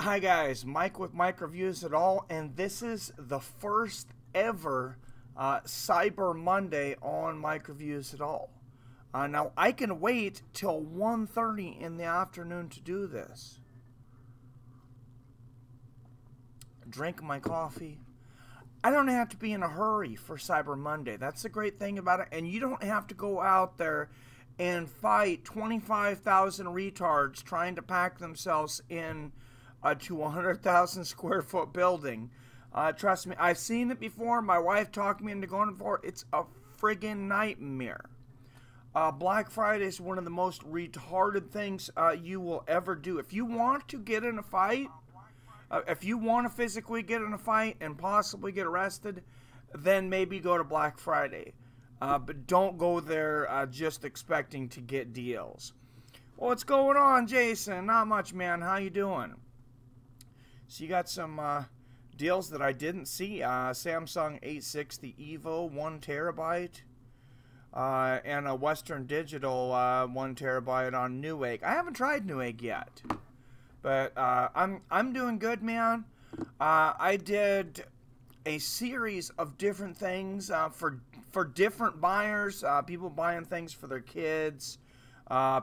Hi guys, Mike with Mike Reviews It All, and this is the first ever Cyber Monday on Mike Reviews It All. Now I can wait till 1:30 in the afternoon to do this. Drink my coffee. I don't have to be in a hurry for Cyber Monday. That's the great thing about it, and you don't have to go out there and fight 25,000 retards trying to pack themselves in to a 100,000 square foot building. Trust me, I've seen it before. My wife talked me into going for it. It's a friggin' nightmare. Black Friday is one of the most retarded things you will ever do. If you want to get in a fight, if you want to physically get in a fight and possibly get arrested, then maybe go to Black Friday. But don't go there just expecting to get deals. Well, what's going on, Jason? Not much, man. How you doing? So you got some deals that I didn't see. Samsung 860 EVO 1 terabyte and a Western Digital 1 terabyte on Newegg. I haven't tried Newegg yet, but I'm doing good, man. I did a series of different things for different buyers. People buying things for their kids.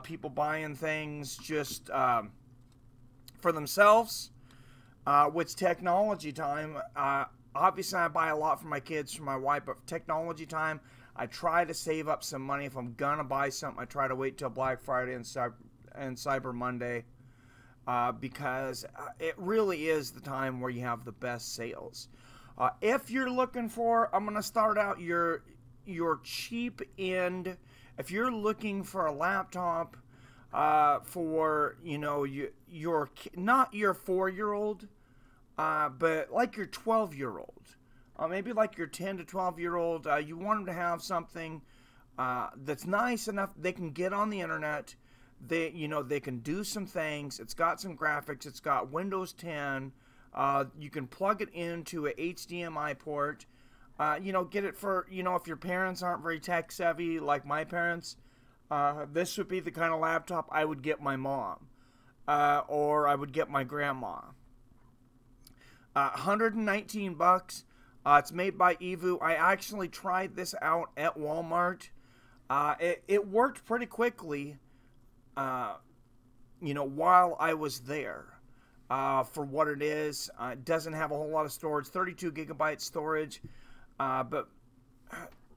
People buying things just for themselves. With technology time, obviously I buy a lot for my kids, for my wife, but for technology time, I try to save up some money. If I'm gonna buy something, I try to wait till Black Friday and Cyber Monday, because it really is the time where you have the best sales. If you're looking for, I'm gonna start out your cheap end. If you're looking for a laptop for, you know, your not your 4-year-old, but like your 12-year-old, maybe like your 10 to 12-year-old, you want them to have something that's nice enough they can get on the internet. They can do some things. It's got some graphics. It's got Windows 10. You can plug it into a HDMI port. Get it for, if your parents aren't very tech savvy like my parents. This would be the kind of laptop I would get my mom, or I would get my grandma. $119. It's made by Evu. I actually tried this out at Walmart. It worked pretty quickly, while I was there. For what it is, it doesn't have a whole lot of storage, 32 gigabyte storage, but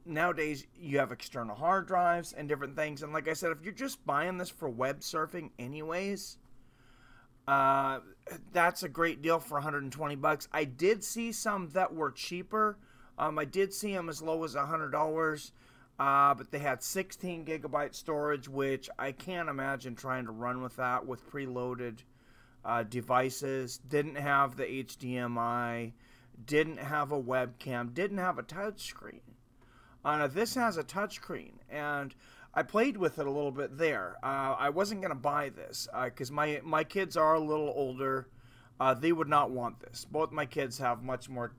nowadays you have external hard drives and different things. And like I said, if you're just buying this for web surfing anyways, that's a great deal for $120. I did see some that were cheaper. I did see them as low as $100, but they had 16 gigabyte storage, which I can't imagine trying to run with that with preloaded devices. Didn't have the HDMI, didn't have a webcam, didn't have a touchscreen. This has a touchscreen, and I played with it a little bit there. I wasn't going to buy this because my kids are a little older. They would not want this. Both my kids have much more,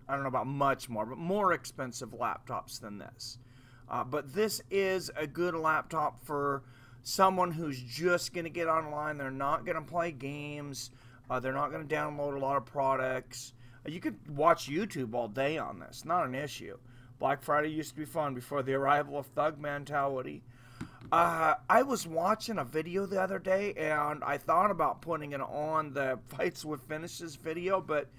I don't know about much more, but more expensive laptops than this. But this is a good laptop for someone who's just going to get online. They're not going to play games. They're not going to download a lot of products. You could watch YouTube all day on this. Not an issue. Black Friday used to be fun before the arrival of Thug Mentality. I was watching a video the other day, and I thought about putting it on the Fights with Finishes video, but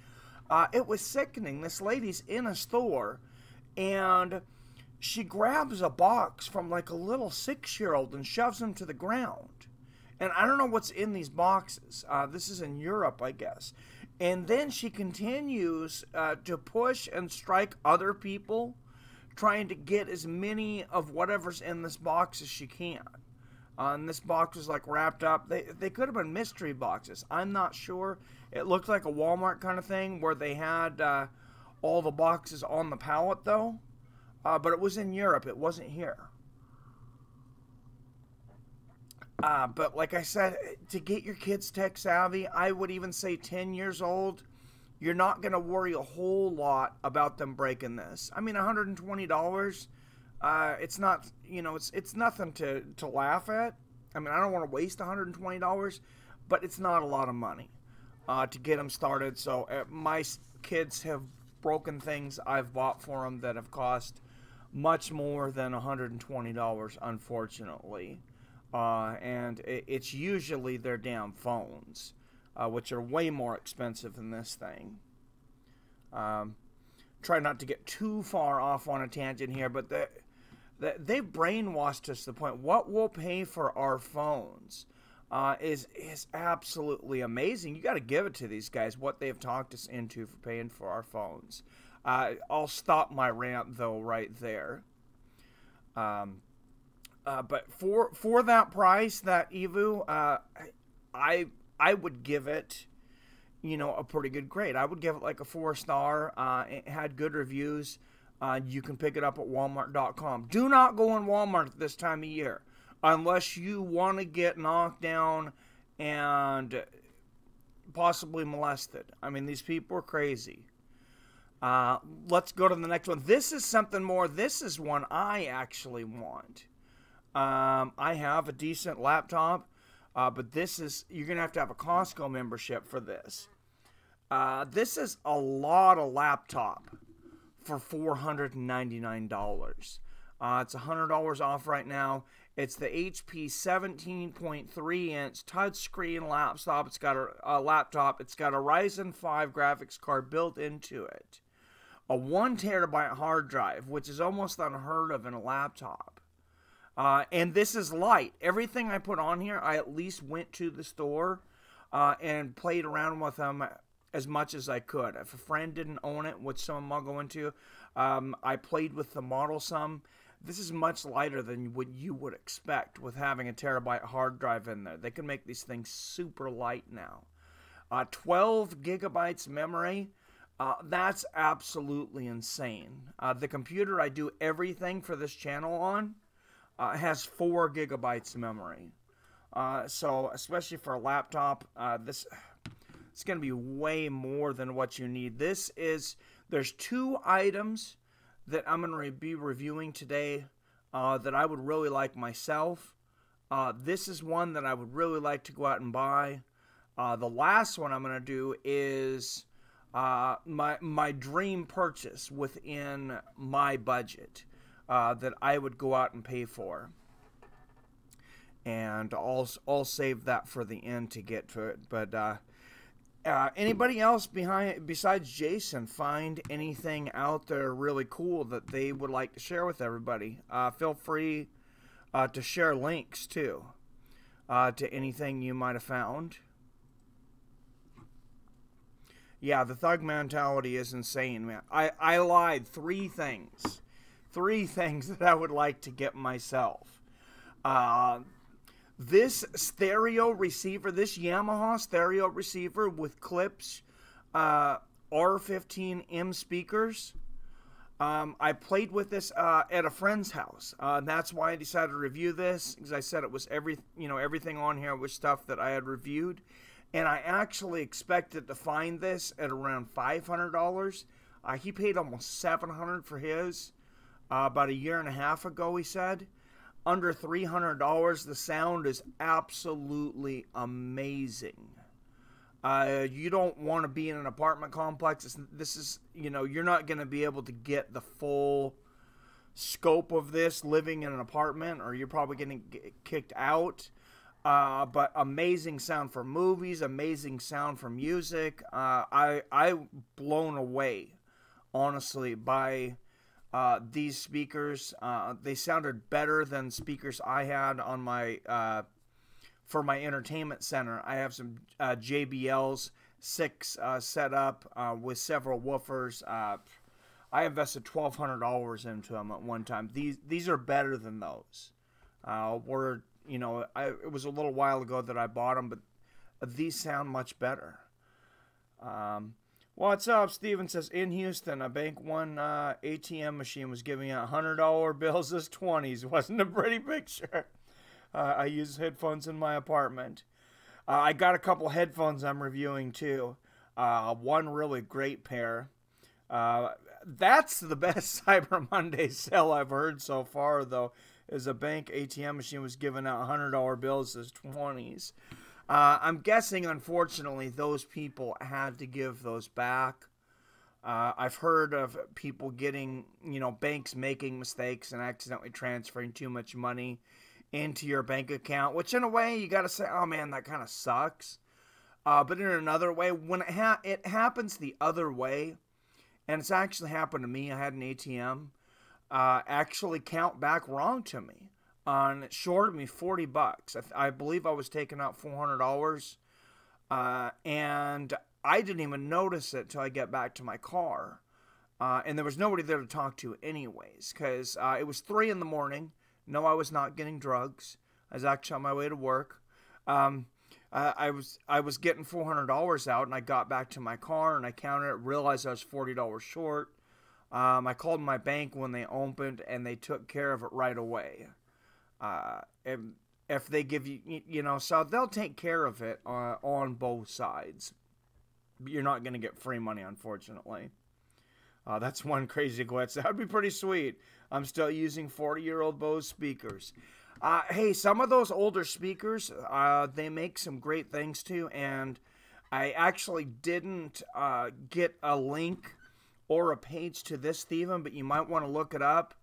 it was sickening. This lady's in a store, and she grabs a box from like a little 6-year-old and shoves him to the ground. And I don't know what's in these boxes. This is in Europe, I guess. And then she continues to push and strike other people, trying to get as many of whatever's in this box as she can. And this box is like wrapped up. They could have been mystery boxes. I'm not sure. It looked like a Walmart kind of thing where they had all the boxes on the pallet though. But it was in Europe. It wasn't here. But like I said, to get your kids tech savvy, I would even say 10 years old, you're not going to worry a whole lot about them breaking this. I mean, $120, it's not, it's nothing to laugh at. I mean, I don't want to waste $120, but it's not a lot of money. to get them started. So my kids have broken things I've bought for them that have cost much more than $120, unfortunately. And it's usually their damn phones, which are way more expensive than this thing. Try not to get too far off on a tangent here, but they've brainwashed us to the point what we'll pay for our phones is absolutely amazing. You got to give it to these guys what they've talked us into for paying for our phones. I'll stop my rant though right there. But for that price, that EVOO, I would give it, a pretty good grade. I would give it like a 4-star. It had good reviews. You can pick it up at Walmart.com. Do not go in Walmart at this time of year unless you want to get knocked down and possibly molested. I mean, these people are crazy. Let's go to the next one. This is something more. This is one I actually want. I have a decent laptop, but you're going to have a Costco membership for this. This is a lot of laptop for $499. It's $100 off right now. It's the HP 17.3-inch touchscreen laptop. It's got a laptop. It's got a Ryzen 5 graphics card built into it. A 1 terabyte hard drive, which is almost unheard of in a laptop. And this is light. Everything I put on here, I at least went to the store and played around with them as much as I could. If a friend didn't own it, which some of them I'll go into, I played with the model some. This is much lighter than what you would expect with having a terabyte hard drive in there. They can make these things super light now. 12 gigabytes memory. That's absolutely insane. The computer I do everything for this channel on has 4 gigabytes memory. So especially for a laptop, it's going to be way more than what you need. There's 2 items that I'm going to be reviewing today that I would really like myself. This is one that I would really like to go out and buy. The last one I'm going to do is my dream purchase within my budget that I would go out and pay for. And I'll save that for the end to get to it. But anybody else besides Jason find anything out there really cool that they would like to share with everybody? Feel free to share links too to anything you might have found. Yeah, the thug mentality is insane, man. I lied. 3 things. 3 things that I would like to get myself. This stereo receiver, this Yamaha stereo receiver with Klipsch R15M speakers. I played with this at a friend's house. That's why I decided to review this, because I said it was everything on here was stuff that I had reviewed. And I actually expected to find this at around $500. He paid almost $700 for his about a year and a half ago, he said. Under $300, the sound is absolutely amazing. You don't want to be in an apartment complex. You're not going to be able to get the full scope of this living in an apartment, or you're probably going to get kicked out. But amazing sound for movies, amazing sound for music. I'm blown away, honestly, by these speakers. They sounded better than speakers I had on my for my entertainment center. I have some JBLs 6 set up with several woofers. I invested $1,200 into them at one time. These are better than those. It was a little while ago that I bought them, but these sound much better. What's up? Steven says, in Houston, a Bank One ATM machine was giving out $100 bills as 20s. Wasn't a pretty picture. I use headphones in my apartment. I got a couple headphones I'm reviewing too. One really great pair. That's the best Cyber Monday sale I've heard so far, though, is a bank ATM machine was giving out $100 bills as 20s. I'm guessing, unfortunately, those people had to give those back. I've heard of people getting, banks making mistakes and accidentally transferring too much money into your bank account, which in a way you got to say, oh man, that kind of sucks. But in another way, when it happens the other way, and it's actually happened to me, I had an ATM actually count back wrong to me. And it shorted me $40. I believe I was taking out $400. And I didn't even notice it till I get back to my car. And there was nobody there to talk to anyways, because it was 3 in the morning. No, I was not getting drugs. I was actually on my way to work. I was getting $400 out, and I got back to my car, and I counted it, realized I was $40 short. I called my bank when they opened, and they took care of it right away. If they give you, so they'll take care of it on both sides. You're not going to get free money, unfortunately. That's one crazy glitch. That would be pretty sweet. I'm still using 40-year-old Bose speakers. Hey, some of those older speakers, they make some great things too, and I actually didn't get a link or a page to this, Steven, but you might want to look it up.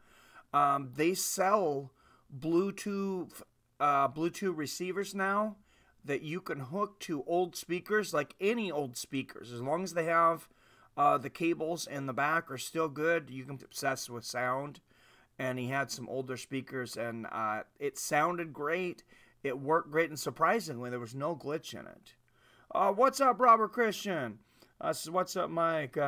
They sell Bluetooth receivers now that you can hook to old speakers, like any old speakers, as long as they have the cables in the back are still good. You can be obsessed with sound. And he had some older speakers, and it sounded great. It worked great, and surprisingly, there was no glitch in it. What's up, Robert Christian? What's up, Mike?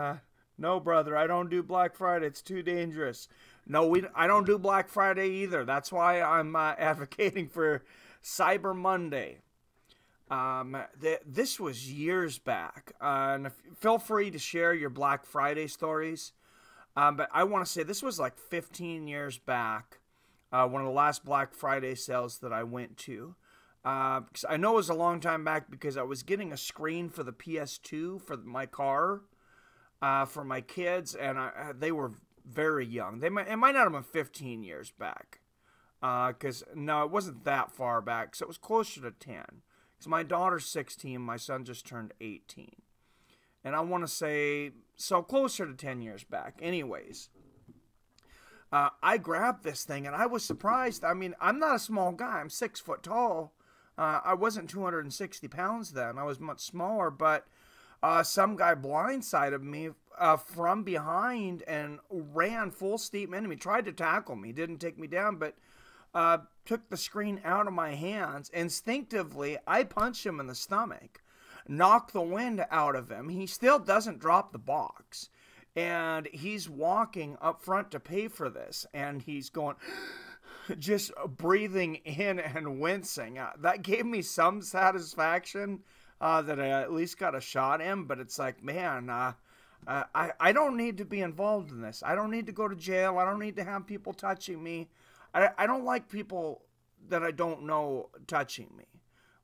No, brother, I don't do Black Friday. It's too dangerous. No, I don't do Black Friday either. That's why I'm advocating for Cyber Monday. This was years back. And feel free to share your Black Friday stories. But I want to say this was like 15 years back, one of the last Black Friday sales that I went to. Because I know it was a long time back because I was getting a screen for the PS2 for my car for my kids, and they were very young. It might not have been 15 years back. Because, no, it wasn't that far back, so it was closer to 10. Because my daughter's 16, my son just turned 18. And I want to say, so closer to 10 years back. Anyways, I grabbed this thing, and I was surprised. I mean, I'm not a small guy. I'm 6 foot tall. I wasn't 260 pounds then. I was much smaller, but some guy blindsided me from behind and ran full steam into me. Tried to tackle me. Didn't take me down, but took the screen out of my hands. Instinctively, I punched him in the stomach. Knock the wind out of him. He still doesn't drop the box. And he's walking up front to pay for this. And he's going, just breathing in and wincing. That gave me some satisfaction that I at least got a shot in. But it's like, man, I don't need to be involved in this. I don't need to go to jail. I don't need to have people touching me. I don't like people that I don't know touching me.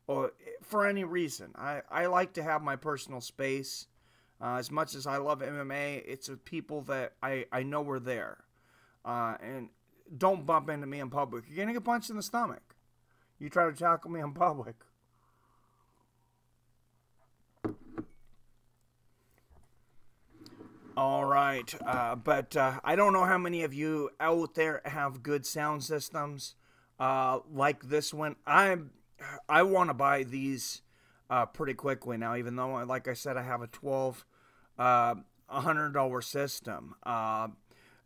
Or for any reason. I like to have my personal space. As much as I love MMA, it's with people that I know are there. And don't bump into me in public. You're going to get punched in the stomach. You try to tackle me in public. All right. But I don't know how many of you out there have good sound systems like this one. I want to buy these pretty quickly now, even though, like I said, I have a $1,200 system.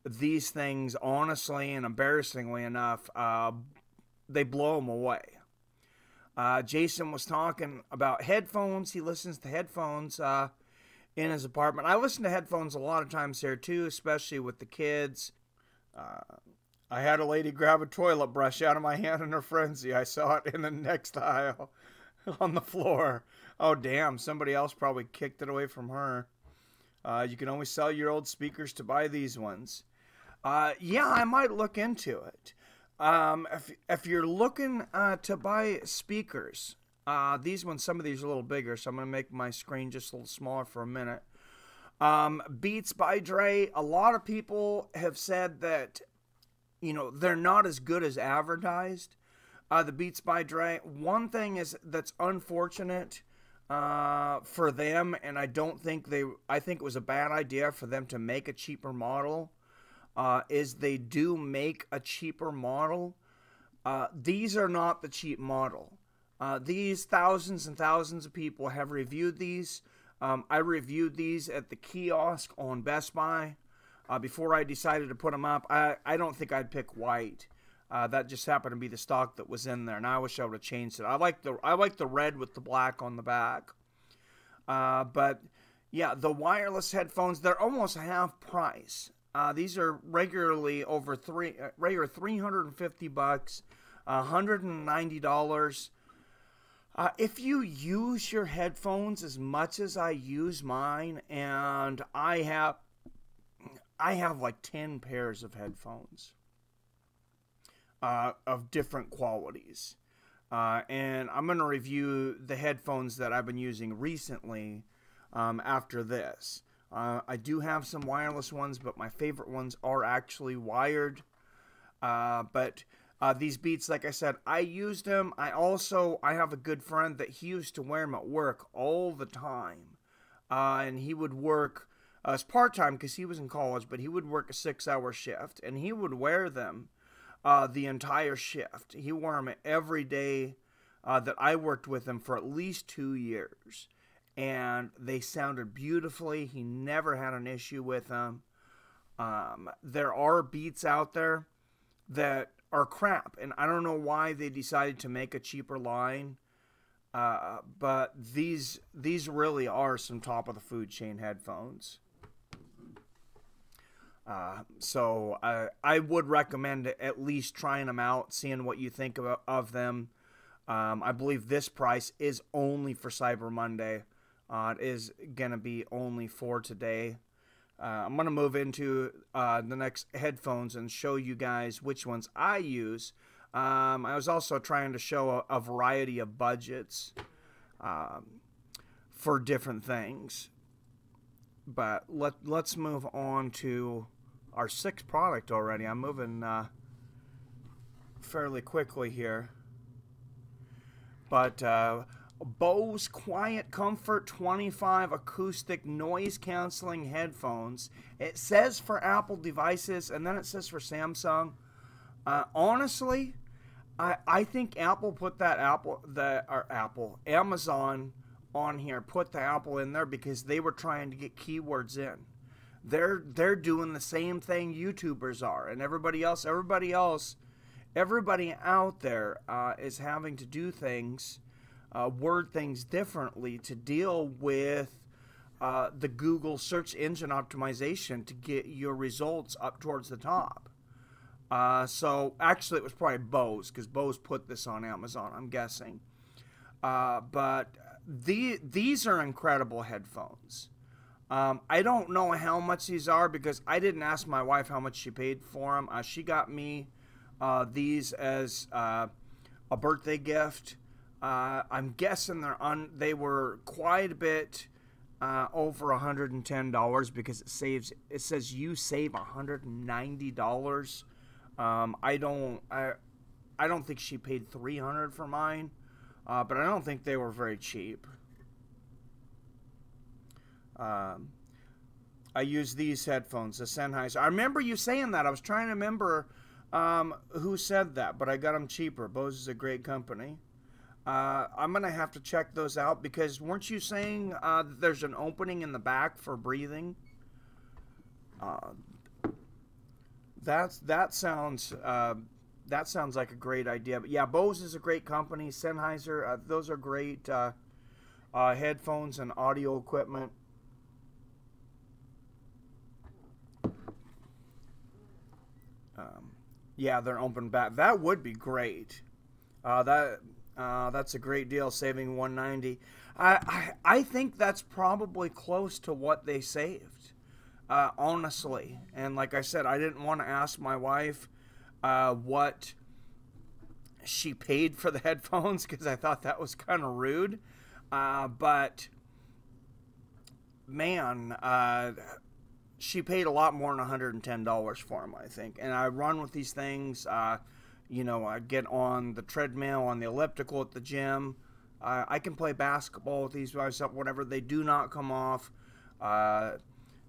These things, honestly and embarrassingly enough, they blow them away. Jason was talking about headphones. He listens to headphones in his apartment. I listen to headphones a lot of times here too, especially with the kids. I had a lady grab a toilet brush out of my hand in her frenzy. I saw it in the next aisle on the floor. Oh, damn. Somebody else probably kicked it away from her. You can always sell your old speakers to buy these ones. Yeah, I might look into it. If you're looking to buy speakers, these ones, some of these are a little bigger, so I'm going to make my screen just a little smaller for a minute. Beats by Dre, a lot of people have said that, they're not as good as advertised, The Beats by Dre. One thing is that's unfortunate for them, and I don't think I think it was a bad idea for them to make a cheaper model. Is they do make a cheaper model. These are not the cheap model. These thousands and thousands of people have reviewed these. I reviewed these at the kiosk on Best Buy before I decided to put them up. I don't think I'd pick white. That just happened to be the stock that was in there, and I wish I would have changed it. I like the red with the black on the back. But yeah, the wireless headphones, they're almost half price. These are regularly regular $350, $190. If you use your headphones as much as I use mine, and I have like 10 pairs of headphones of different qualities. And I'm going to review the headphones that I've been using recently after this. I do have some wireless ones, but my favorite ones are actually wired. But these Beats, like I said, I used them. I have a good friend that he used to wear them at work all the time. And he would work as part-time because he was in college, but he would work a 6-hour shift, and he would wear them the entire shift. He wore them every day that I worked with him for at least 2 years. And they sounded beautifully. He never had an issue with them. There are Beats out there that are crap, and I don't know why they decided to make a cheaper line. But these really are some top of the food chain headphones. So I would recommend at least trying them out, seeing what you think of them. I believe this price is only for Cyber Monday. It is going to be only for today. I'm going to move into the next headphones and show you guys which ones I use. I was also trying to show a variety of budgets for different things. But let's move on to our 6th product already. I'm moving fairly quickly here. But Bose Quiet Comfort 25 acoustic noise canceling headphones. It says for Apple devices, and then it says for Samsung. Honestly, I think Apple put that Amazon on here, put the Apple in there because they were trying to get keywords in. They're doing the same thing YouTubers are, and everybody out there is having to do things. Word things differently to deal with the Google search engine optimization to get your results up towards the top. So actually it was probably Bose, because Bose put this on Amazon, I'm guessing. But these are incredible headphones. I don't know how much these are because I didn't ask my wife how much she paid for them. She got me these as a birthday gift. I'm guessing they were quite a bit over $110 because it says you save $190. I don't think she paid $300 for mine, but I don't think they were very cheap. I use these headphones, the Sennheiser. I remember you saying that. I was trying to remember who said that, but I got them cheaper. Bose is a great company. I'm going to have to check those out because weren't you saying that there's an opening in the back for breathing? That sounds like a great idea. But yeah, Bose is a great company. Sennheiser, those are great headphones and audio equipment. Yeah, they're open back. That would be great. That's a great deal, saving $190. I think that's probably close to what they saved, honestly. And like I said, I didn't want to ask my wife what she paid for the headphones because I thought that was kind of rude. But man, she paid a lot more than $110 for them, I think. And I run with these things. You know, I get on the treadmill, on the elliptical at the gym. I can play basketball with these myself, whatever. They do not come off.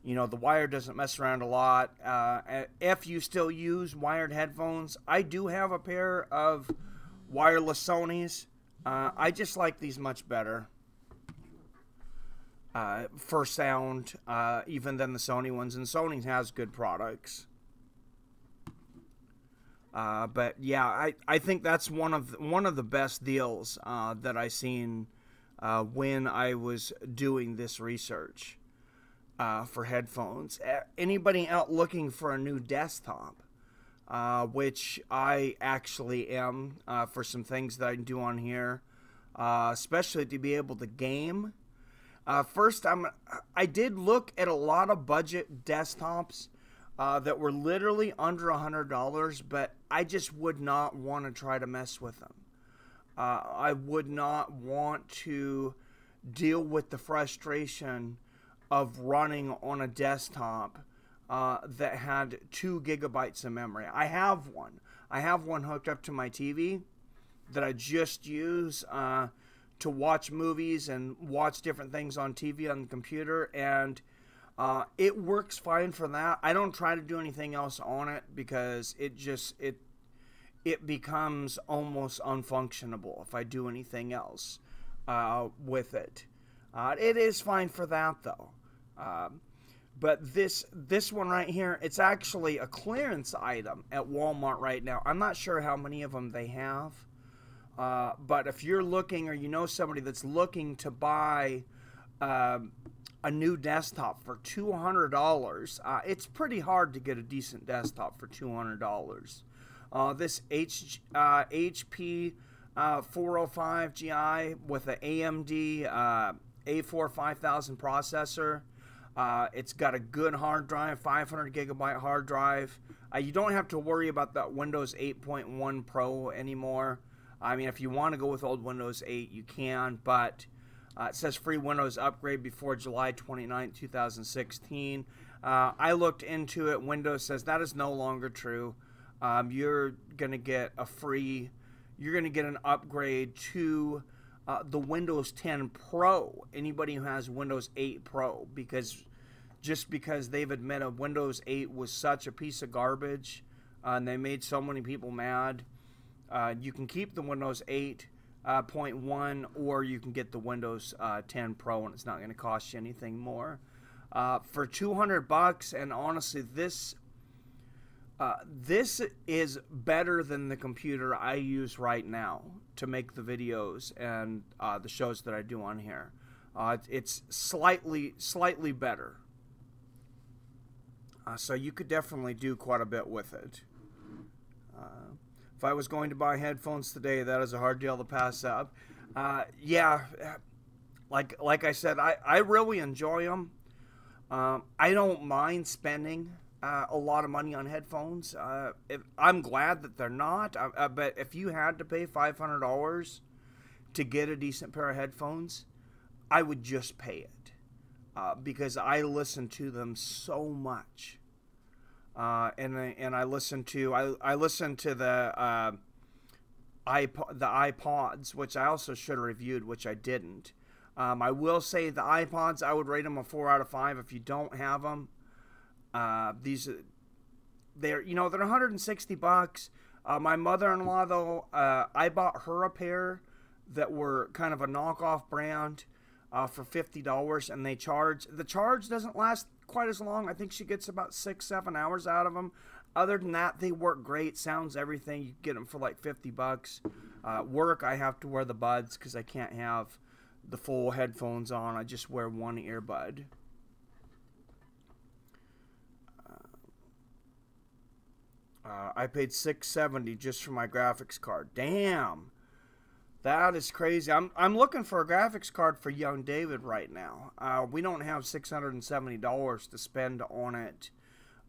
You know, the wire doesn't mess around a lot. If you still use wired headphones, I do have a pair of wireless Sonys. I just like these much better for sound, even than the Sony ones. And Sony has good products. But yeah, I think that's one of the best deals that I seen when I was doing this research for headphones. Anybody out looking for a new desktop, which I actually am for some things that I can do on here, especially to be able to game. First, I did look at a lot of budget desktops that were literally under $100, but I just would not want to try to mess with them. I would not want to deal with the frustration of running on a desktop that had 2 gigabytes of memory. I have one. I have one hooked up to my TV that I just use to watch movies and watch different things on TV on the computer, and it works fine for that. I don't try to do anything else on it because it becomes almost unfunctionable if I do anything else with it. It is fine for that though. But this one right here, it's actually a clearance item at Walmart right now. I'm not sure how many of them they have. But if you're looking, or you know somebody that's looking to buy a new desktop for $200, it's pretty hard to get a decent desktop for $200. This HP 405 Gi with an AMD A4 5000 processor. It's got a good hard drive, 500 gigabyte hard drive. You don't have to worry about that Windows 8.1 Pro anymore. I mean, if you want to go with old Windows 8, you can, but it says free Windows upgrade before July 29, 2016. I looked into it. Windows says that is no longer true. You're going to get an upgrade to the Windows 10 Pro. Anybody who has Windows 8 Pro, because they've admitted Windows 8 was such a piece of garbage, and they made so many people mad. You can keep the Windows 8.1, or you can get the Windows 10 Pro, and it's not going to cost you anything more. For $200, and honestly, this is better than the computer I use right now to make the videos and the shows that I do on here. It's slightly better. So you could definitely do quite a bit with it. If I was going to buy headphones today, that is a hard deal to pass up. Yeah, like I said, I really enjoy them. I don't mind spending a lot of money on headphones. I'm glad that they're not. But if you had to pay $500 to get a decent pair of headphones, I would just pay it because I listen to them so much. And I listen to the iPods, which I also should have reviewed, which I didn't. I will say the iPods, I would rate them a 4 out of 5 if you don't have them. They're $160. My mother-in-law though, I bought her a pair that were kind of a knockoff brand for $50, and the charge doesn't last quite as long. I think she gets about 6-7 hours out of them. Other than that, they work great. Sounds, everything. You get them for like $50. Work, I have to wear the buds because I can't have the full headphones on. I just wear one earbud. I paid $670 just for my graphics card. Damn, that is crazy. I'm looking for a graphics card for young David right now. We don't have $670 to spend on it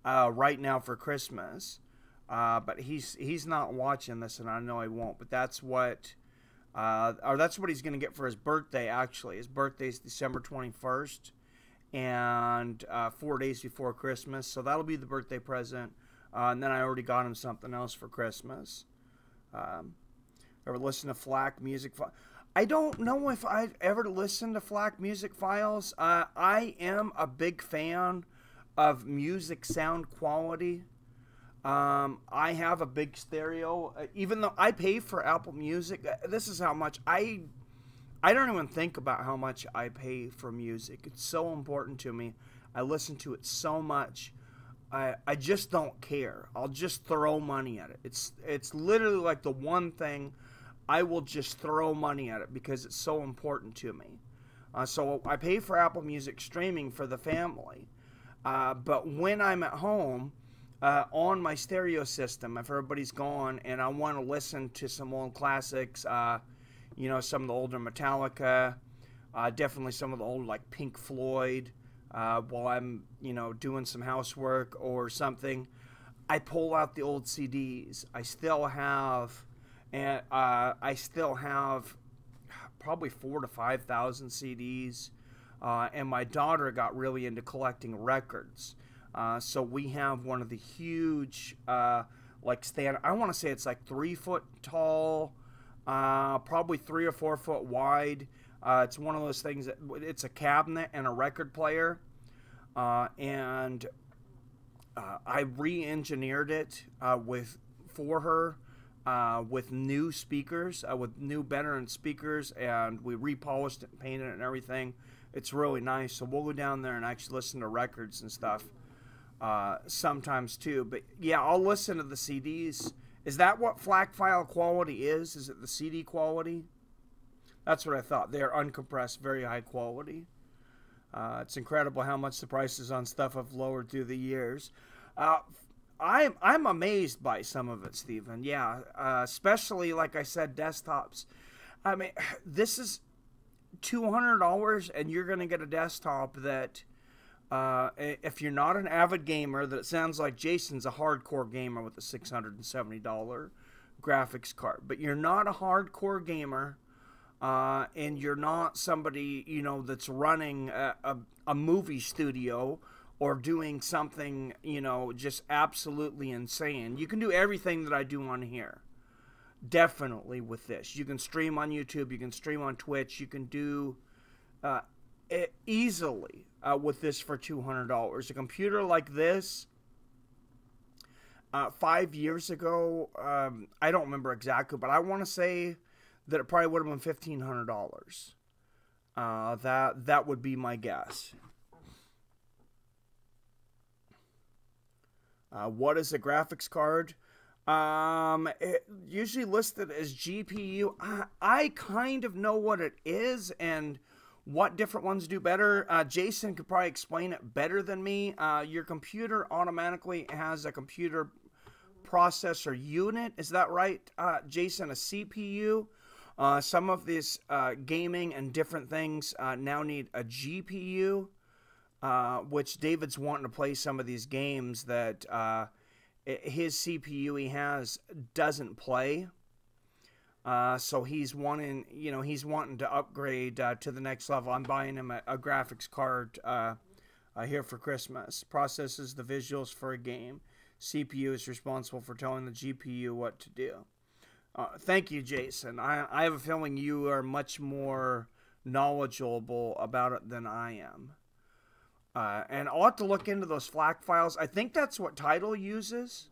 right now for Christmas. But he's not watching this, and I know he won't. But that's what he's going to get for his birthday. Actually, his birthday's December 21st, and 4 days before Christmas. So that'll be the birthday present. And then I already got him something else for Christmas. Um, Ever listen to FLAC music? I don't know if I've ever listened to FLAC music files. I am a big fan of music sound quality. I have a big stereo, even though I pay for Apple Music. This is how much I don't even think about how much I pay for music. It's so important to me. I listen to it so much. I just don't care. I'll just throw money at it. It's literally like the one thing I will just throw money at it because it's so important to me. So I pay for Apple Music streaming for the family. But when I'm at home, on my stereo system, if everybody's gone and I want to listen to some old classics, some of the older Metallica, definitely some of the old like Pink Floyd, while I'm, doing some housework or something, I pull out the old CDs. I still have probably 4,000 to 5,000 CDs, and my daughter got really into collecting records. So we have one of the huge, I want to say it's like 3 foot tall, probably 3 or 4 foot wide. It's one of those things that it's a cabinet and a record player. And I re-engineered it for her with new speakers, with new Behringer speakers, and we repolished it and painted it and everything. It's really nice. So we'll go down there and actually listen to records and stuff sometimes too. But yeah, I'll listen to the CDs. Is that what FLAC file quality is? Is it the CD quality? That's what I thought. They're uncompressed, very high quality. It's incredible how much the prices on stuff have lowered through the years. I'm amazed by some of it, Stephen. Yeah, especially, like I said, desktops. I mean, this is $200 and you're going to get a desktop that, if you're not an avid gamer, that it sounds like Jason's a hardcore gamer with a $670 graphics card. But you're not a hardcore gamer, and you're not somebody, that's running a movie studio or doing something, just absolutely insane. You can do everything that I do on here. Definitely with this. You can stream on YouTube. You can stream on Twitch. You can do it easily with this for $200. A computer like this, 5 years ago, I don't remember exactly, but I want to say that it probably would have been $1,500. That would be my guess. What is a graphics card? It usually listed as GPU. I kind of know what it is and what different ones do better. Jason could probably explain it better than me. Your computer automatically has a computer processor unit. Is that right, Jason? A CPU? Some of these gaming and different things now need a GPU, which David's wanting to play some of these games that his CPU he has doesn't play. So he's wanting, to upgrade to the next level. I'm buying him a graphics card here for Christmas. Processes the visuals for a game. CPU is responsible for telling the GPU what to do. Thank you, Jason. I have a feeling you are much more knowledgeable about it than I am. And I'll have to look into those FLAC files. I think that's what Tidal uses.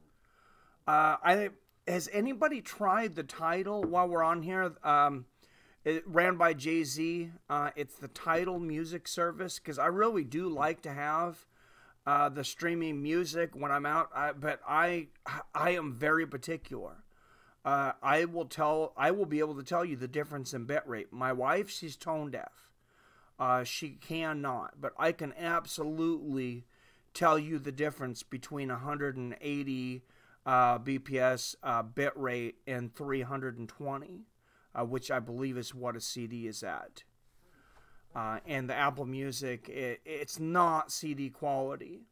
Has anybody tried the Tidal while we're on here? It ran by Jay-Z. It's the Tidal music service, because I really do like to have the streaming music when I'm out. But I am very particular. I will be able to tell you the difference in bitrate. My wife, she's tone deaf. She cannot, but I can absolutely tell you the difference between 180 BPS bitrate and 320, which I believe is what a CD is at. And the Apple Music, it's not CD quality.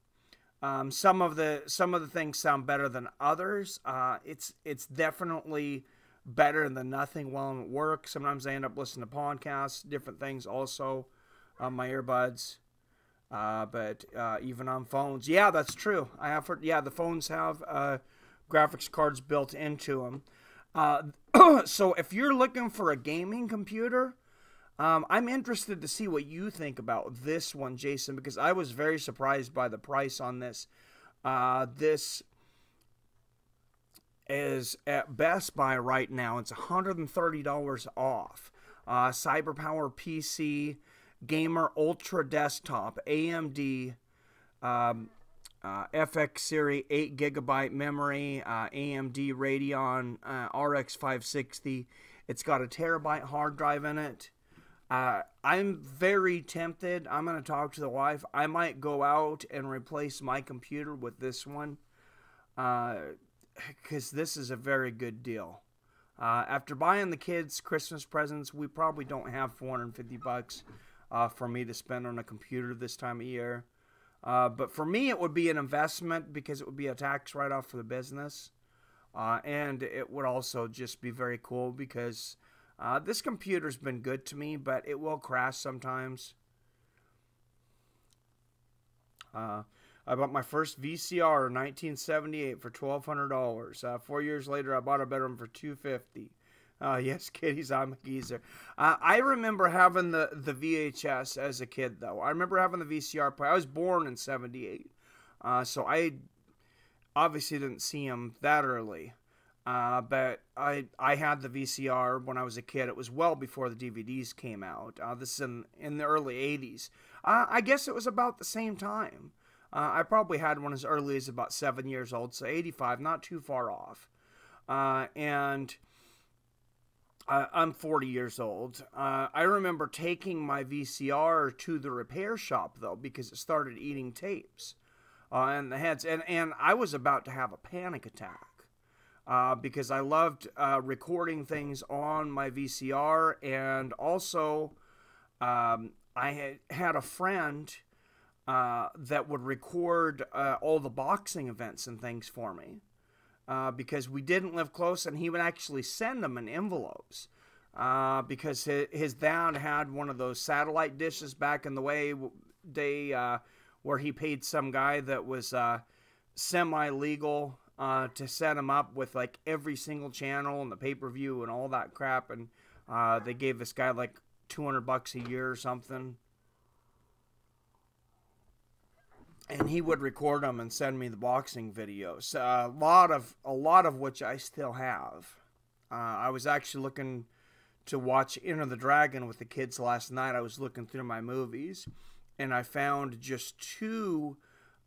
Some of the things sound better than others. It's definitely better than nothing while I'm at work. Sometimes I end up listening to podcasts, different things also on my earbuds. But even on phones, yeah, that's true. The phones have graphics cards built into them. Uh, so if you're looking for a gaming computer, I'm interested to see what you think about this one, Jason, because I was very surprised by the price on this. This is at Best Buy right now. It's $130 off. CyberPower PC Gamer Ultra Desktop AMD FX Series 8 gigabyte memory, AMD Radeon RX 560. It's got a terabyte hard drive in it. I'm very tempted. I'm going to talk to the wife. I might go out and replace my computer with this one, because this is a very good deal. After buying the kids Christmas presents, we probably don't have $450 for me to spend on a computer this time of year. But for me, it would be an investment because it would be a tax write-off for the business. And it would also just be very cool because this computer's been good to me, but it will crash sometimes. I bought my first VCR in 1978 for $1,200. 4 years later, I bought a better one for $250. Yes, kiddies, I'm a geezer. I remember having the VHS as a kid, though. I remember having the VCR player. I was born in 78, so I obviously didn't see them that early. But I had the VCR when I was a kid. It was well before the DVDs came out. This is in the early 80s. I guess it was about the same time. I probably had one as early as about 7 years old, so 85, not too far off. And I'm 40 years old. I remember taking my VCR to the repair shop, though, because it started eating tapes and the heads. And I was about to have a panic attack because I loved recording things on my VCR. And also, I had a friend that would record all the boxing events and things for me. Because we didn't live close, and he would actually send them in envelopes. Because his dad had one of those satellite dishes back in the day where he paid some guy that was semi-legal to set him up with like every single channel and the pay-per-view and all that crap. And they gave this guy like $200 a year or something. And he would record them and send me the boxing videos. A lot of which I still have. I was actually looking to watch Enter the Dragon with the kids last night. I was looking through my movies, and I found just two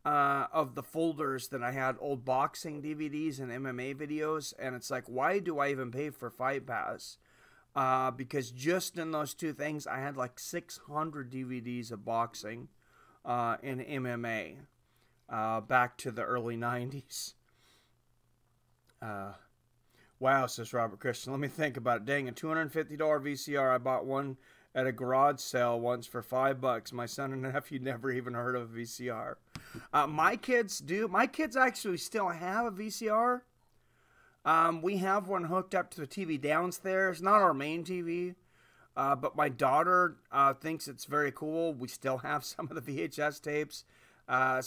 of the folders that I had old boxing DVDs and MMA videos. And it's like, why do I even pay for Fight Pass? Because just in those two things, I had like 600 DVDs of boxing. In MMA back to the early 90s. Wow, says Robert Christian. Let me think about it. Dang, a $250 VCR. I bought one at a garage sale once for $5. My son and nephew never even heard of a VCR. My kids do. My kids actually still have a VCR. We have one hooked up to the TV downstairs. Not our main TV. But my daughter thinks it's very cool. We still have some of the VHS tapes.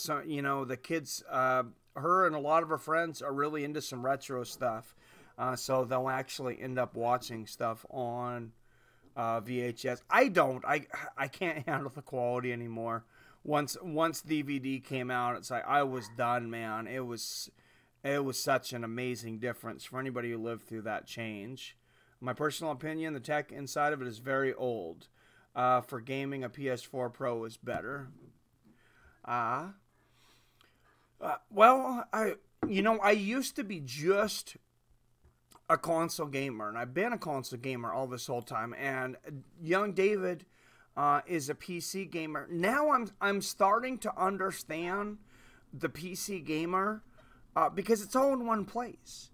So, you know, the kids, her and a lot of her friends are really into some retro stuff. So they'll actually end up watching stuff on VHS. I don't. I can't handle the quality anymore. Once DVD came out, it's like I was done, man. It was such an amazing difference for anybody who lived through that change. My personal opinion, the tech inside of it is very old. For gaming, a PS4 Pro is better. Well, I used to be just a console gamer, and I've been a console gamer all this whole time. And young David is a PC gamer. Now I'm starting to understand the PC gamer because it's all in one place.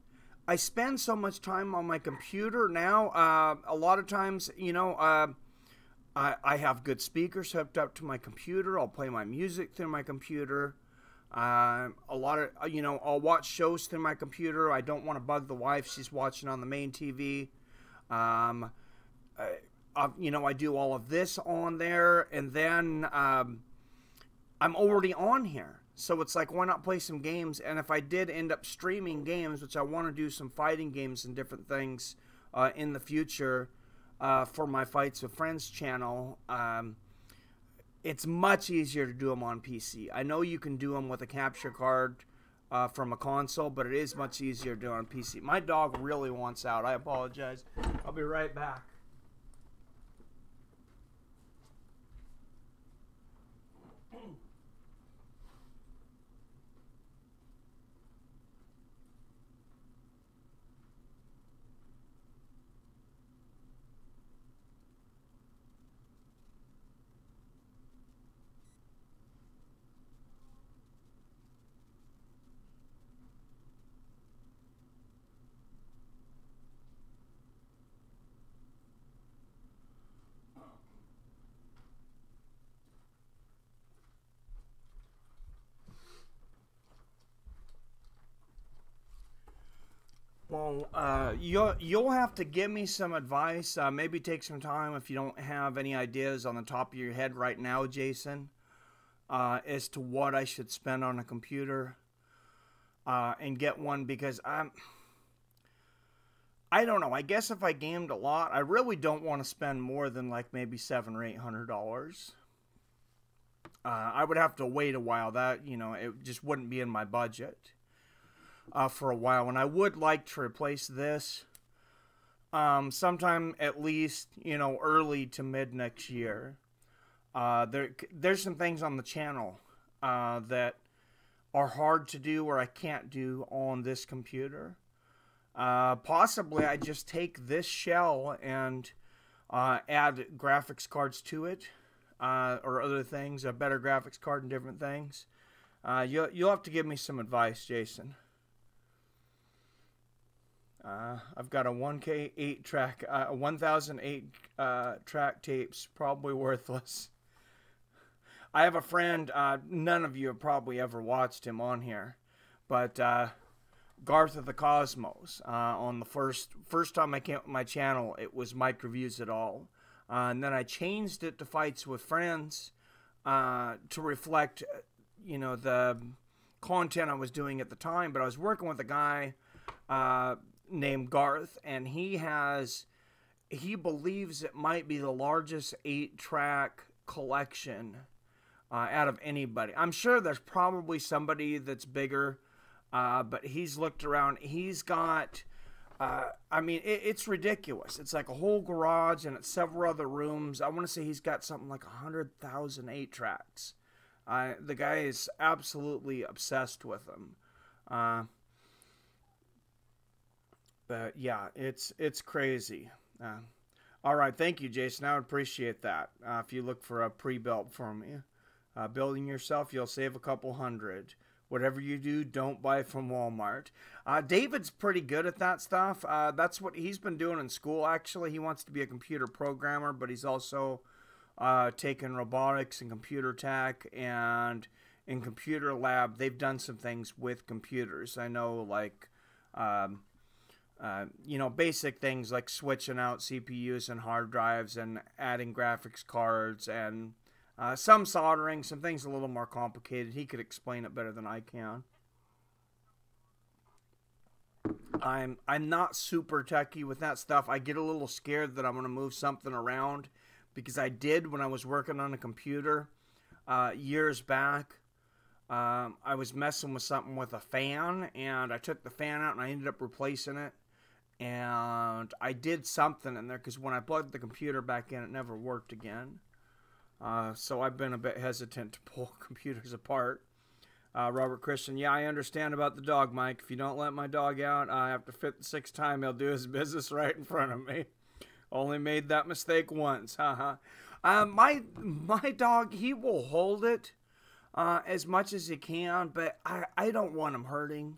I spend so much time on my computer now. A lot of times, you know, I have good speakers hooked up to my computer. I'll play my music through my computer. A lot of, you know, I'll watch shows through my computer. I don't want to bug the wife. She's watching on the main TV. You know, I do all of this on there. And then I'm already on here. So it's like, why not play some games? And if I did end up streaming games, which I want to do some fighting games and different things in the future for my Fights with Friends channel, it's much easier to do them on PC. I know you can do them with a capture card from a console, but it is much easier to do it on PC. My dog really wants out. I apologize. I'll be right back. Well, you'll have to give me some advice. Maybe take some time if you don't have any ideas on the top of your head right now, Jason, as to what I should spend on a computer and get one, because I don't know. I guess if I gamed a lot, I really don't want to spend more than like maybe $700 or $800. I would have to wait a while. That, it just wouldn't be in my budget for a while. And I would like to replace this sometime at least, early to mid next year. There's some things on the channel that are hard to do or I can't do on this computer. Possibly I just take this shell and add graphics cards to it or other things, a better graphics card and different things. You'll have to give me some advice, Jason. I've got a 1K 8 track, 1008 track tapes, probably worthless. I have a friend, none of you have probably ever watched him on here, but Garth of the Cosmos. On the first time I came to my channel, it was Mike Reviews It All. And then I changed it to Fights with Friends to reflect, the content I was doing at the time. But I was working with a guy named Garth, and he believes it might be the largest 8-track collection out of anybody. I'm sure there's probably somebody that's bigger, but he's looked around. He's got, it's ridiculous. It's like a whole garage and it's several other rooms. I want to say he's got something like 100,000 8-tracks. The guy is absolutely obsessed with them. But yeah, it's crazy. All right, thank you, Jason. I would appreciate that. If you look for a pre-built for me, building yourself, you'll save a couple hundred. Whatever you do, don't buy from Walmart. David's pretty good at that stuff. That's what he's been doing in school. Actually, he wants to be a computer programmer, but he's also taken robotics and computer tech, and in computer lab, they've done some things with computers. I know, like. Basic things like switching out CPUs and hard drives and adding graphics cards and some soldering, some things a little more complicated. He could explain it better than I can. I'm not super techy with that stuff. I get a little scared that I'm going to move something around, because I did when I was working on a computer years back. I was messing with something with a fan, and I took the fan out and I ended up replacing it. And I did something in there, because when I plugged the computer back in, it never worked again. So I've been a bit hesitant to pull computers apart. Robert Christian, yeah, I understand about the dog, Mike. If you don't let my dog out, after the 5th, 6th time, he'll do his business right in front of me. Only made that mistake once. My dog, he will hold it as much as he can, but I don't want him hurting.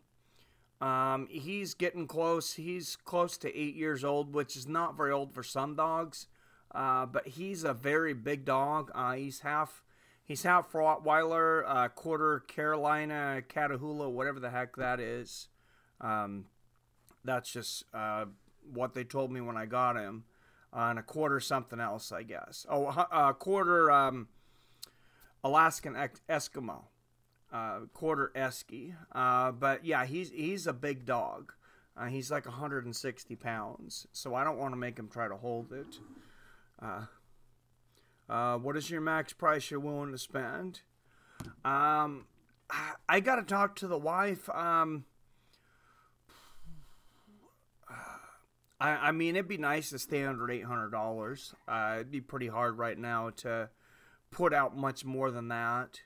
He's getting close. He's close to 8 years old, which is not very old for some dogs. But he's a very big dog. He's half Rottweiler, quarter Carolina, Catahoula, whatever the heck that is. That's just what they told me when I got him. And a quarter something else, I guess. Oh, a quarter Alaskan Eskimo. quarter esky. But yeah, he's a big dog. He's like 160 pounds, so I don't want to make him try to hold it. What is your max price you're willing to spend? I got to talk to the wife. I mean, it'd be nice to stay under $800. It'd be pretty hard right now to put out much more than that.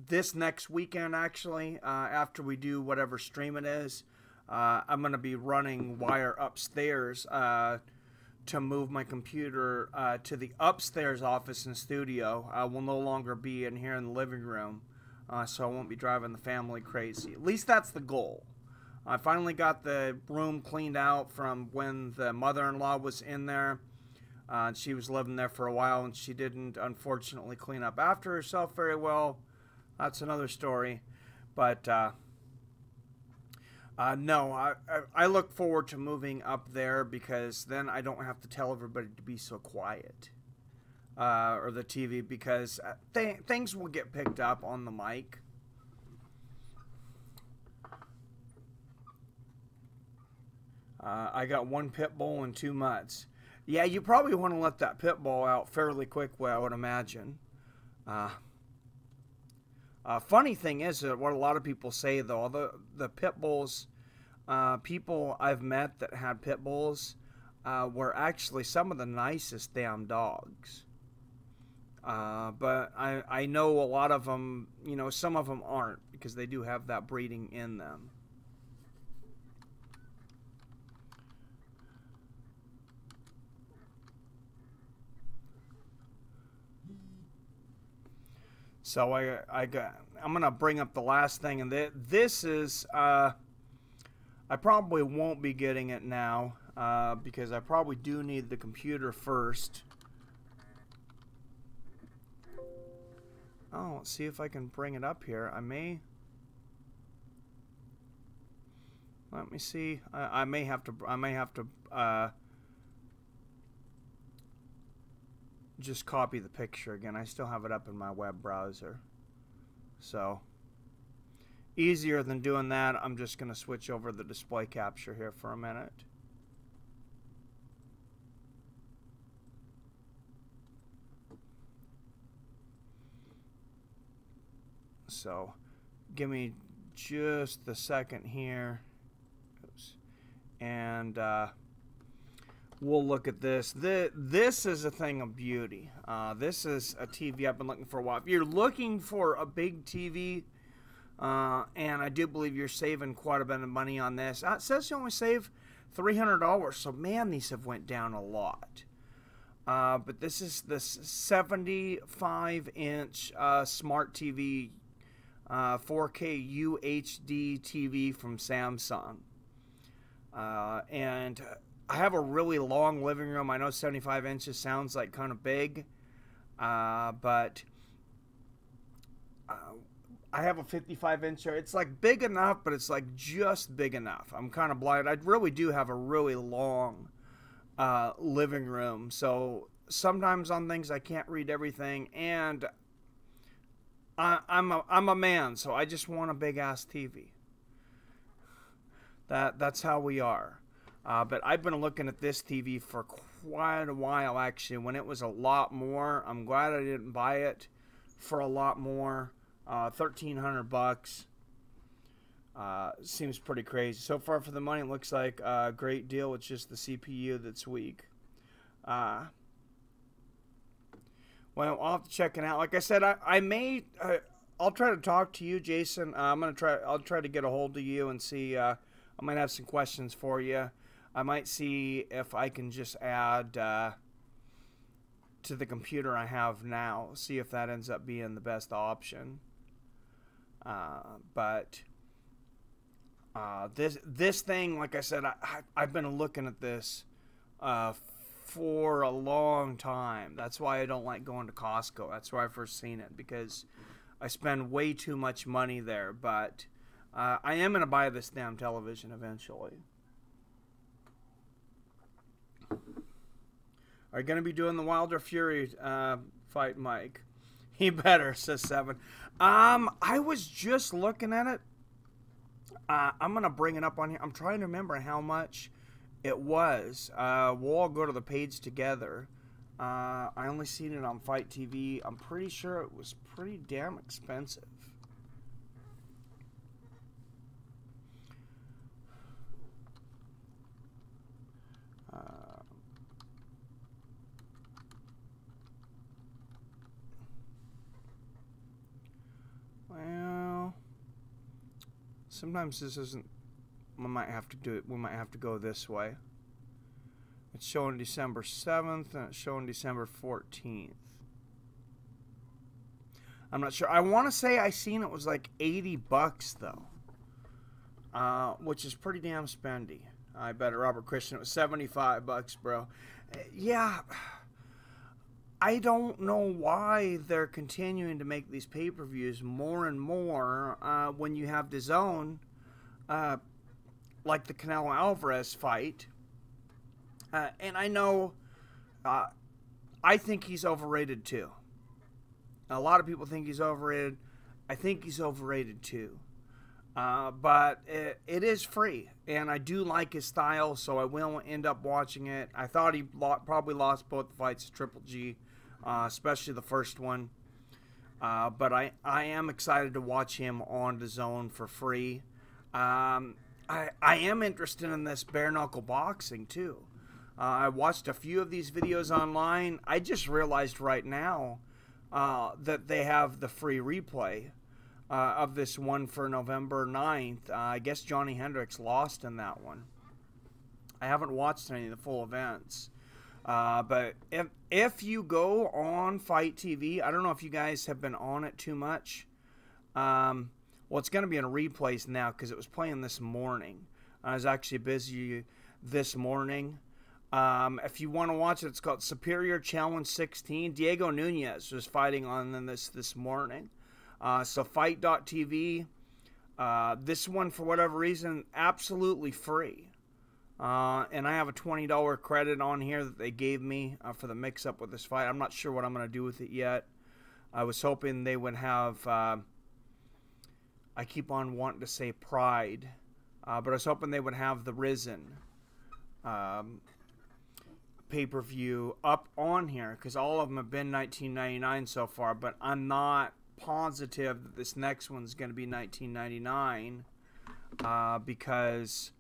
This next weekend, actually, after we do whatever stream it is, I'm going to be running wire upstairs to move my computer to the upstairs office and studio. I will no longer be in here in the living room, so I won't be driving the family crazy. At least that's the goal. I finally got the room cleaned out from when the mother-in-law was in there. She was living there for a while, and she didn't, unfortunately, clean up after herself very well. That's another story. But, no, I look forward to moving up there because then I don't have to tell everybody to be so quiet. Or the TV, because things will get picked up on the mic. I got 1 pit bull and 2 mutts. Yeah, you probably want to let that pit bull out fairly quickly, I would imagine. Funny thing is that what a lot of people say, though, the pit bulls, people I've met that had pit bulls were actually some of the nicest damn dogs. But I know a lot of them, some of them aren't because they do have that breeding in them. So I'm gonna bring up the last thing, and this is I probably won't be getting it now because I probably do need the computer first. Oh, let's see if I can bring it up here. I may. Let me see. I may have to just copy the picture again. I still have it up in my web browser. So, easier than doing that, I'm just going to switch over the display capture here for a minute. So, give me just a second here. Oops. And, we'll look at this. This is a thing of beauty. This is a TV I've been looking for a while. If you're looking for a big TV, and I do believe you're saving quite a bit of money on this. It says you only save $300, so man, these have went down a lot. But this is the 75-inch smart TV, 4K UHD TV from Samsung. And I have a really long living room. I know 75 inches sounds like kind of big, but I have a 55-incher. It's like big enough, but it's like just big enough. I'm kind of blind. I really do have a really long living room, so sometimes on things I can't read everything, and I'm a man, so I just want a big ass TV. That's how we are. But I've been looking at this TV for quite a while, actually, when it was a lot more. I'm glad I didn't buy it for a lot more. $1,300. Seems pretty crazy. So far for the money, it looks like a great deal. It's just the CPU that's weak. Well, I'll have to check it out. Like I said, I may... I'll try to talk to you, Jason. I'll try to get a hold of you and see... I might have some questions for you. I might see if I can just add to the computer I have now. See if that ends up being the best option. But this thing, like I said, I've been looking at this for a long time. That's why I don't like going to Costco. That's where I first seen it, because I spend way too much money there. But I am going to buy this damn television eventually. Are you going to be doing the Wilder Fury fight, Mike? He better, says Seven. I was just looking at it. I'm gonna bring it up on here. I'm trying to remember how much it was. We'll all go to the page together. I only seen it on Fight TV. I'm pretty sure it was pretty damn expensive. Well, sometimes this isn't. We might have to do it. We might have to go this way. It's showing December 7th and it's showing December 14th. I'm not sure. I want to say I seen it was like $80 though, which is pretty damn spendy. I bet Robert Christian it was $75, bro. Yeah, I don't know why they're continuing to make these pay-per-views more and more when you have DAZN, like the Canelo Alvarez fight. And I know, I think he's overrated too. A lot of people think he's overrated. I think he's overrated too. But it is free, and I do like his style, so I will end up watching it. I thought he probably lost both the fights to Triple G, especially the first one. But I am excited to watch him on DAZN for free. I am interested in this bare knuckle boxing too. I watched a few of these videos online. I just realized right now that they have the free replay of this one for November 9th. I guess Johnny Hendricks lost in that one. I haven't watched any of the full events. But if you go on Fight TV, I don't know if you guys have been on it too much. Well, it's going to be in replays now because it was playing this morning. I was actually busy this morning. If you want to watch it, it's called Superior Challenge 16. Diego Nunez was fighting on this morning. So Fight.tv. This one, for whatever reason, absolutely free. And I have a $20 credit on here that they gave me for the mix-up with this fight. I'm not sure what I'm going to do with it yet. I was hoping they would have... I keep on wanting to say Pride. But I was hoping they would have the Risen pay-per-view up on here, because all of them have been $19.99 so far, but I'm not positive that this next one's going to be $19.99 because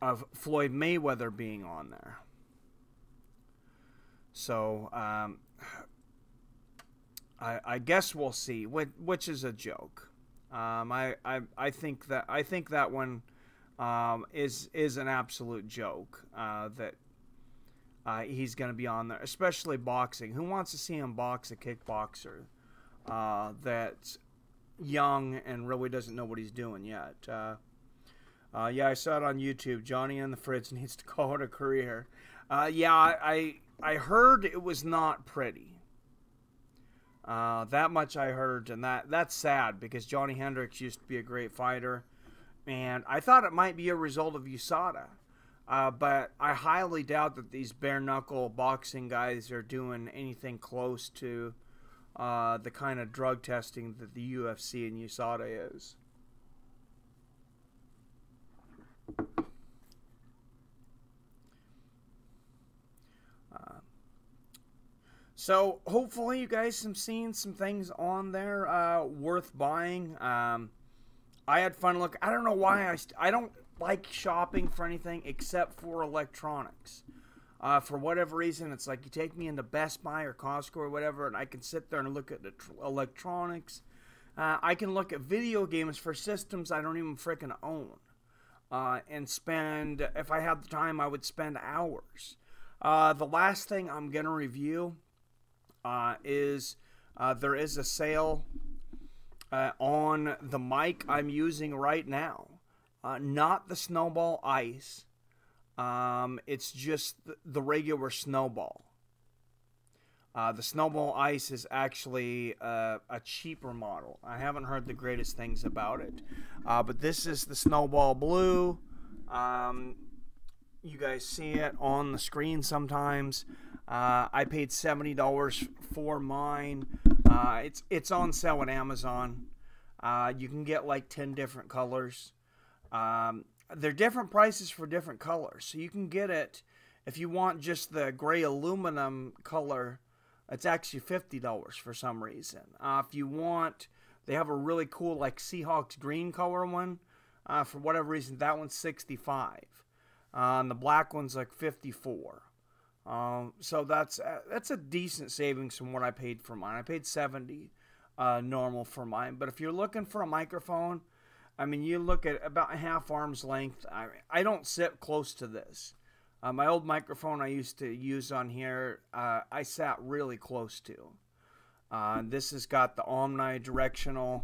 of Floyd Mayweather being on there. So I guess we'll see, which is a joke. I think that one is an absolute joke that he's going to be on there, especially boxing. Who wants to see him box a kickboxer that's young and really doesn't know what he's doing yet? Yeah, I saw it on YouTube. Johnny and the Fritz needs to call it a career. Yeah, I heard it was not pretty. That much I heard, and that's sad because Johnny Hendricks used to be a great fighter, and I thought it might be a result of USADA. But I highly doubt that these bare-knuckle boxing guys are doing anything close to the kind of drug testing that the UFC and USADA is. So hopefully you guys have seen some things on there worth buying. I had fun look. I don't know why I don't like shopping for anything except for electronics. For whatever reason, it's like you take me into Best Buy or Costco or whatever, and I can sit there and look at the electronics. I can look at video games for systems I don't even frickin' own. And spend, if I had the time, I would spend hours. The last thing I'm going to review is there is a sale on the mic I'm using right now. Not the Snowball Ice. It's just the regular Snowball. The Snowball Ice is actually a cheaper model. I haven't heard the greatest things about it. But this is the Snowball Blue. You guys see it on the screen sometimes. I paid $70 for mine. It's on sale at Amazon. You can get like 10 different colors. They're different prices for different colors. So you can get it if you want just the gray aluminum color. It's actually $50 for some reason. If you want, they have a really cool like Seahawks green color one. For whatever reason, that one's $65. And the black one's like $54. So that's a decent savings from what I paid for mine. I paid $70 normal for mine. But if you're looking for a microphone, I mean, you look at about a half arm's length. I don't sit close to this. My old microphone I used to use on here, I sat really close to. This has got the omnidirectional.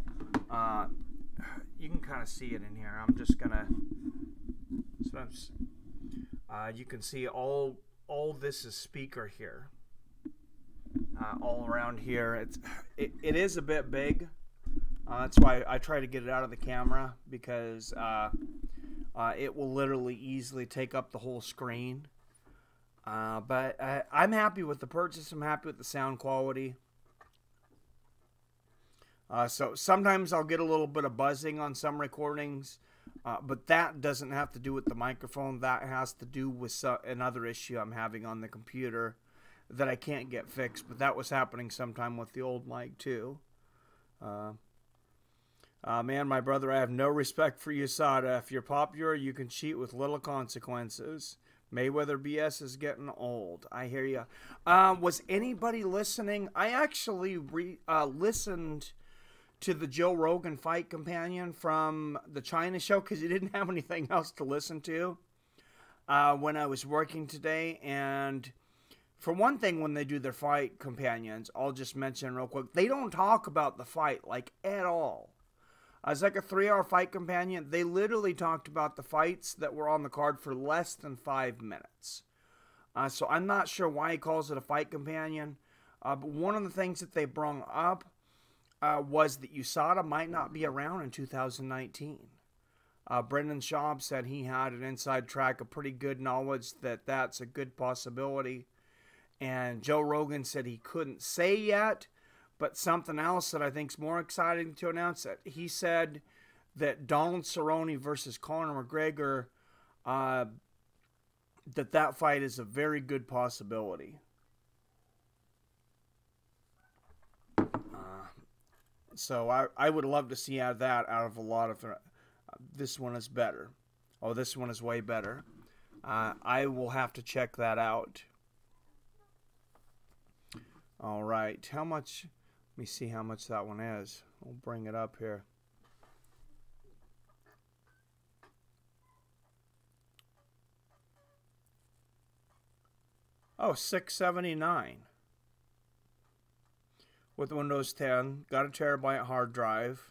You can kind of see it in here. I'm just gonna. You can see all this is speaker here. All around here, it is a bit big. That's why I try to get it out of the camera, because it will literally easily take up the whole screen. But I'm happy with the purchase. I'm happy with the sound quality. So sometimes I'll get a little bit of buzzing on some recordings, but that doesn't have to do with the microphone. That has to do with another issue I'm having on the computer that I can't get fixed. But that was happening sometime with the old mic too. Man, my brother, I have no respect for USADA. If you're popular, you can cheat with little consequences. Mayweather BS is getting old. I hear you. Was anybody listening? I actually listened to the Joe Rogan Fight Companion from the China show because he didn't have anything else to listen to when I was working today. And for one thing, when they do their fight companions, I'll just mention real quick, they don't talk about the fight like at all. It's like a 3-hour fight companion. They literally talked about the fights that were on the card for less than 5 minutes. So I'm not sure why he calls it a fight companion. But one of the things that they brought up was that USADA might not be around in 2019. Brendan Schaub said he had an inside track of pretty good knowledge that that's a good possibility. And Joe Rogan said he couldn't say yet. But something else that I think is more exciting to announce, that he said that Donald Cerrone versus Conor McGregor, that fight is a very good possibility. So I would love to see that out of a lot of. This one is better. Oh, this one is way better. I will have to check that out. All right, how much? Let me see how much that one is. We'll bring it up here. Oh, $679 with Windows 10. Got a terabyte hard drive.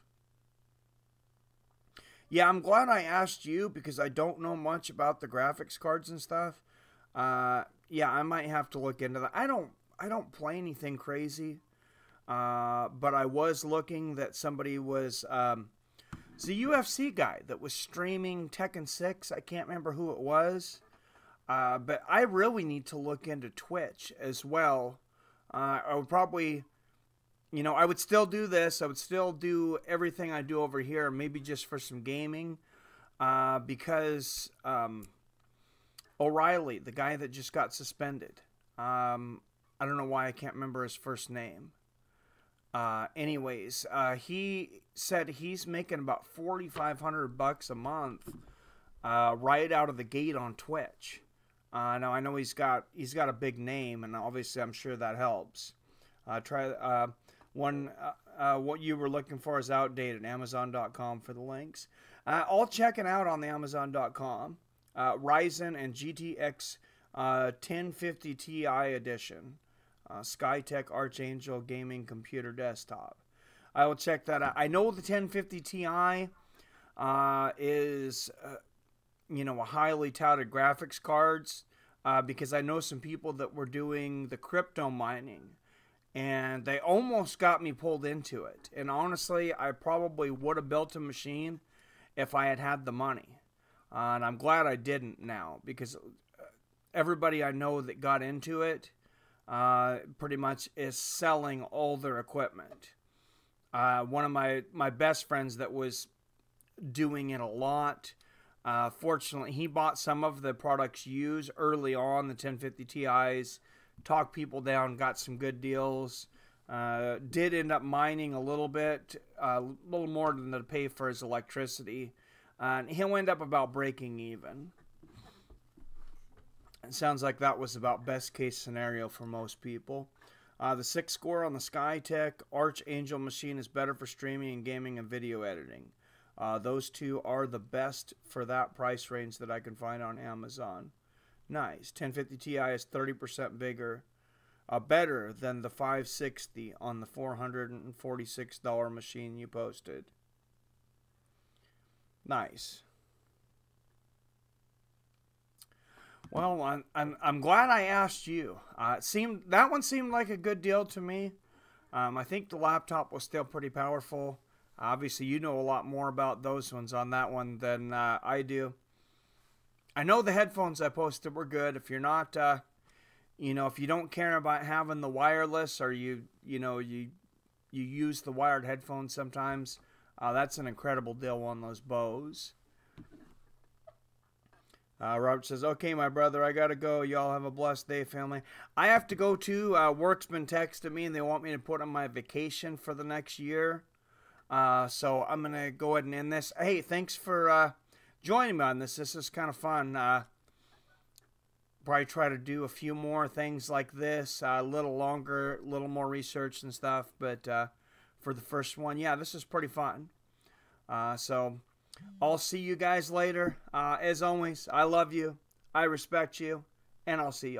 Yeah, I'm glad I asked you because I don't know much about the graphics cards and stuff. Yeah, I might have to look into that. I don't play anything crazy. But I was looking that somebody was it's a UFC guy that was streaming Tekken 6. I can't remember who it was. But I really need to look into Twitch as well. I would probably, I would still do this. I would still do everything I do over here, maybe just for some gaming. Because O'Reilly, the guy that just got suspended, I don't know why I can't remember his first name. Anyways, he said he's making about $4,500 a month, right out of the gate on Twitch. Now I know he's got a big name, and obviously I'm sure that helps. What you were looking for is outdated. Amazon.com for the links. I'll check it out on the Amazon.com. Ryzen and GTX 1050 Ti edition. Skytech Archangel gaming computer desktop. I will check that out. I know the 1050 Ti is a highly touted graphics cards because I know some people that were doing the crypto mining and they almost got me pulled into it. And honestly, I probably would have built a machine if I had had the money. And I'm glad I didn't now because everybody I know that got into it, pretty much is selling all their equipment. One of my best friends that was doing it a lot. Fortunately, he bought some of the products used early on, the 1050 Ti's, talked people down, got some good deals. Did end up mining a little bit, a little more than to pay for his electricity. And he'll end up about breaking even. It sounds like that was about best case scenario for most people. The 6 score on the Skytech Archangel machine is better for streaming and gaming and video editing. Those two are the best for that price range that I can find on Amazon. Nice. 1050 Ti is 30% bigger, better than the 560 on the $446 machine you posted. Nice. Well, I'm glad I asked you. That one seemed like a good deal to me. I think the laptop was still pretty powerful. Obviously, you know a lot more about those ones on that one than I do. I know the headphones I posted were good. If you're not, if you don't care about having the wireless, or you use the wired headphones sometimes, that's an incredible deal on those Bose. Robert says, okay, my brother, I got to go. Y'all have a blessed day, family. I have to go too. Work's been texting me, and they want me to put on my vacation for the next year. So I'm going to go ahead and end this. Hey, thanks for joining me on this. This is kind of fun. Probably try to do a few more things like this, a little longer, a little more research and stuff. But for the first one, yeah, this is pretty fun. So I'll see you guys later. As always, I love you, I respect you, and I'll see you.